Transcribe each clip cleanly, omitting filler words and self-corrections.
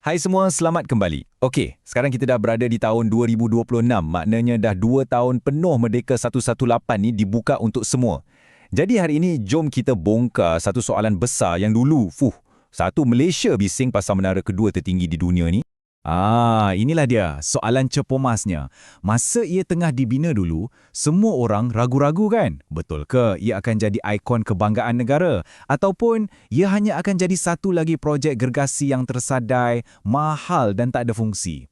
Hai semua, selamat kembali. Okey, sekarang kita dah berada di tahun 2026, maknanya dah 2 tahun penuh Merdeka 118 ni dibuka untuk semua. Jadi hari ini, jom kita bongkar satu soalan besar yang dulu, satu Malaysia bising pasal menara kedua tertinggi di dunia ni. Inilah dia, soalan cepomasnya. Masa ia tengah dibina dulu, semua orang ragu-ragu kan? Betul ke ia akan jadi ikon kebanggaan negara? Ataupun ia hanya akan jadi satu lagi projek gergasi yang tersadai, mahal dan tak ada fungsi?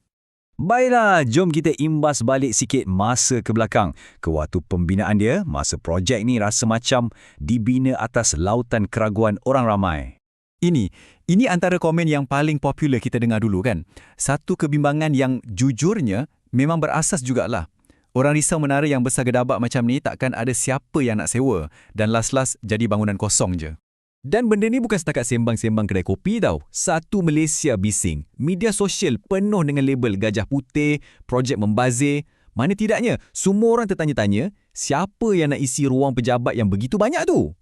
Baiklah, jom kita imbas balik sikit masa ke belakang. Ke waktu pembinaan dia, masa projek ni rasa macam dibina atas lautan keraguan orang ramai. Ini antara komen yang paling popular kita dengar dulu kan. Satu kebimbangan yang jujurnya memang berasas jugalah. Orang risau menara yang besar gedabak macam ni takkan ada siapa yang nak sewa dan last-last jadi bangunan kosong je. Dan benda ni bukan setakat sembang-sembang kedai kopi tau. Satu Malaysia bising. Media sosial penuh dengan label gajah putih, projek membazir. Mana tidaknya, semua orang tertanya-tanya siapa yang nak isi ruang pejabat yang begitu banyak tu.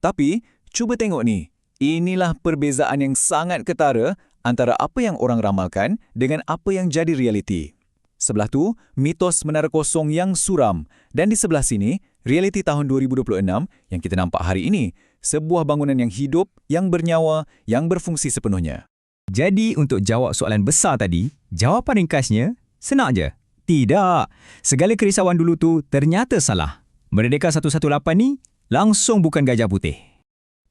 Tapi, cuba tengok ni. Inilah perbezaan yang sangat ketara antara apa yang orang ramalkan dengan apa yang jadi realiti. Sebelah tu, mitos menara kosong yang suram. Dan di sebelah sini, realiti tahun 2026 yang kita nampak hari ini. Sebuah bangunan yang hidup, yang bernyawa, yang berfungsi sepenuhnya. Jadi, untuk jawab soalan besar tadi, jawapan ringkasnya, senang je. Tidak. Segala kerisauan dulu tu ternyata salah. Merdeka 118 ni langsung bukan gajah putih.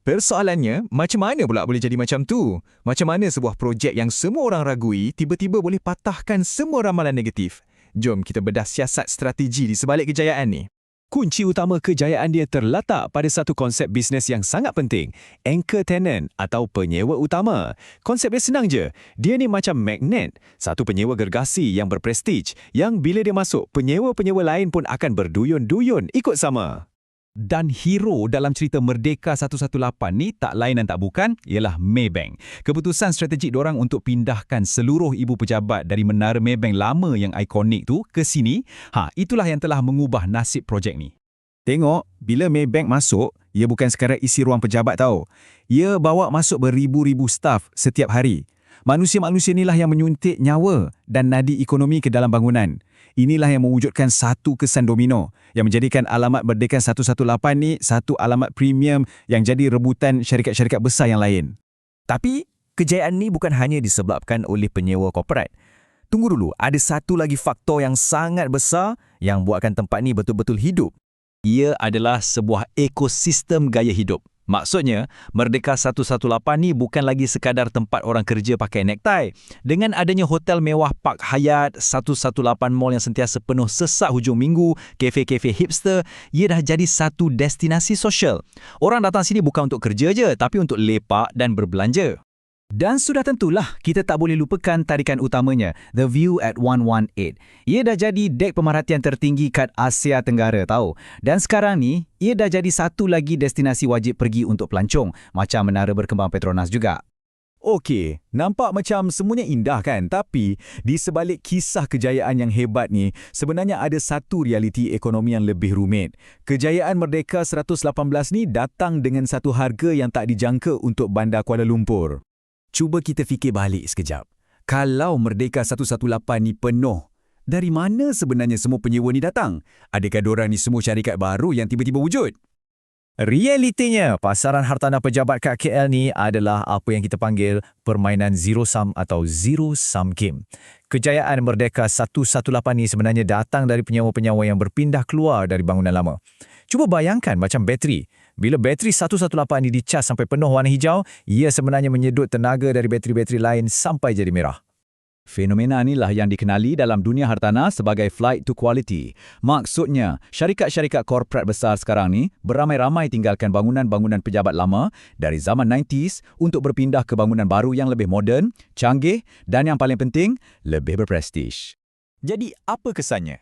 Persoalannya, macam mana pula boleh jadi macam tu? Macam mana sebuah projek yang semua orang ragui tiba-tiba boleh patahkan semua ramalan negatif? Jom kita bedah siasat strategi di sebalik kejayaan ni. Kunci utama kejayaan dia terletak pada satu konsep bisnes yang sangat penting, anchor tenant atau penyewa utama. Konsep dia senang je. Dia ni macam magnet, satu penyewa gergasi yang berprestij, yang bila dia masuk, penyewa-penyewa lain pun akan berduyun-duyun ikut sama. Dan hero dalam cerita Merdeka 118 ni tak lain dan tak bukan ialah Maybank. Keputusan strategik diorang untuk pindahkan seluruh ibu pejabat dari menara Maybank lama yang ikonik tu ke sini, itulah yang telah mengubah nasib projek ni. Tengok, bila Maybank masuk, ia bukan sekadar isi ruang pejabat tau. Ia bawa masuk beribu-ribu staf setiap hari. Manusia-manusia inilah yang menyuntik nyawa dan nadi ekonomi ke dalam bangunan. Inilah yang mewujudkan satu kesan domino yang menjadikan alamat Merdeka 118 ni satu alamat premium yang jadi rebutan syarikat-syarikat besar yang lain. Tapi, kejayaan ni bukan hanya disebabkan oleh penyewa korporat. Tunggu dulu, ada satu lagi faktor yang sangat besar yang buatkan tempat ni betul-betul hidup. Ia adalah sebuah ekosistem gaya hidup. Maksudnya, Merdeka 118 ni bukan lagi sekadar tempat orang kerja pakai necktie. Dengan adanya hotel mewah Park Hyatt, 118 Mall yang sentiasa penuh sesak hujung minggu, kafe-kafe hipster, ia dah jadi satu destinasi sosial. Orang datang sini bukan untuk kerja je, tapi untuk lepak dan berbelanja. Dan sudah tentulah kita tak boleh lupakan tarikan utamanya, The View at 118. Ia dah jadi dek pemerhatian tertinggi kat Asia Tenggara tahu. Dan sekarang ni, ia dah jadi satu lagi destinasi wajib pergi untuk pelancong, macam menara berkembang Petronas juga. Okey, nampak macam semuanya indah kan? Tapi di sebalik kisah kejayaan yang hebat ni, sebenarnya ada satu realiti ekonomi yang lebih rumit. Kejayaan Merdeka 118 ni datang dengan satu harga yang tak dijangka untuk Bandar Kuala Lumpur. Cuba kita fikir balik sekejap. Kalau Merdeka 118 ni penuh, dari mana sebenarnya semua penyewa ni datang? Adakah diorang ni semua syarikat baru yang tiba-tiba wujud? Realitinya, pasaran hartanah pejabat kat KL ni adalah apa yang kita panggil permainan zero sum atau zero sum game. Kejayaan Merdeka 118 ni sebenarnya datang dari penyewa-penyewa yang berpindah keluar dari bangunan lama. Cuba bayangkan macam bateri. Bila bateri 118 ni dicas sampai penuh warna hijau, ia sebenarnya menyedut tenaga dari bateri-bateri lain sampai jadi merah. Fenomena inilah yang dikenali dalam dunia hartanah sebagai flight to quality. Maksudnya, syarikat-syarikat korporat besar sekarang ni beramai-ramai tinggalkan bangunan-bangunan pejabat lama dari zaman 90s untuk berpindah ke bangunan baru yang lebih moden, canggih dan yang paling penting, lebih berprestij. Jadi, apa kesannya?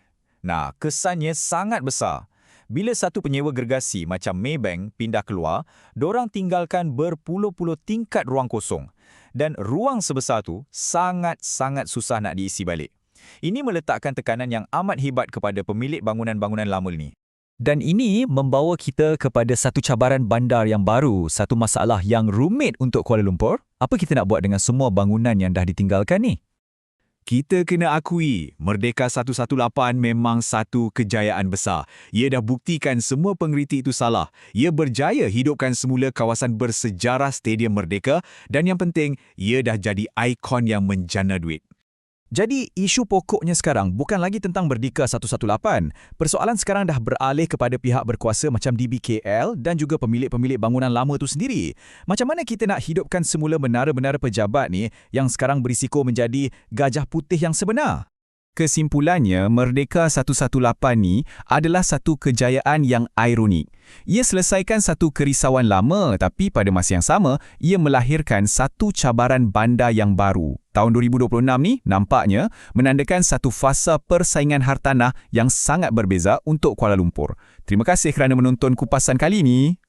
Kesannya sangat besar. Bila satu penyewa gergasi macam Maybank pindah keluar, dorang tinggalkan berpuluh-puluh tingkat ruang kosong. Dan ruang sebesar tu sangat-sangat susah nak diisi balik. Ini meletakkan tekanan yang amat hebat kepada pemilik bangunan-bangunan lama ni. Dan ini membawa kita kepada satu cabaran bandar yang baru, satu masalah yang rumit untuk Kuala Lumpur. Apa kita nak buat dengan semua bangunan yang dah ditinggalkan ni? Kita kena akui, Merdeka 118 memang satu kejayaan besar. Ia dah buktikan semua pengeriti itu salah. Ia berjaya hidupkan semula kawasan bersejarah Stadium Merdeka dan yang penting, ia dah jadi ikon yang menjana duit. Jadi, isu pokoknya sekarang bukan lagi tentang Merdeka 118. Persoalan sekarang dah beralih kepada pihak berkuasa macam DBKL dan juga pemilik-pemilik bangunan lama tu sendiri. Macam mana kita nak hidupkan semula menara-menara pejabat ni yang sekarang berisiko menjadi gajah putih yang sebenar? Kesimpulannya, Merdeka 118 ni adalah satu kejayaan yang ironik. Ia selesaikan satu kerisauan lama tapi pada masa yang sama, ia melahirkan satu cabaran bandar yang baru. Tahun 2026 ni nampaknya menandakan satu fasa persaingan hartanah yang sangat berbeza untuk Kuala Lumpur. Terima kasih kerana menonton kupasan kali ini.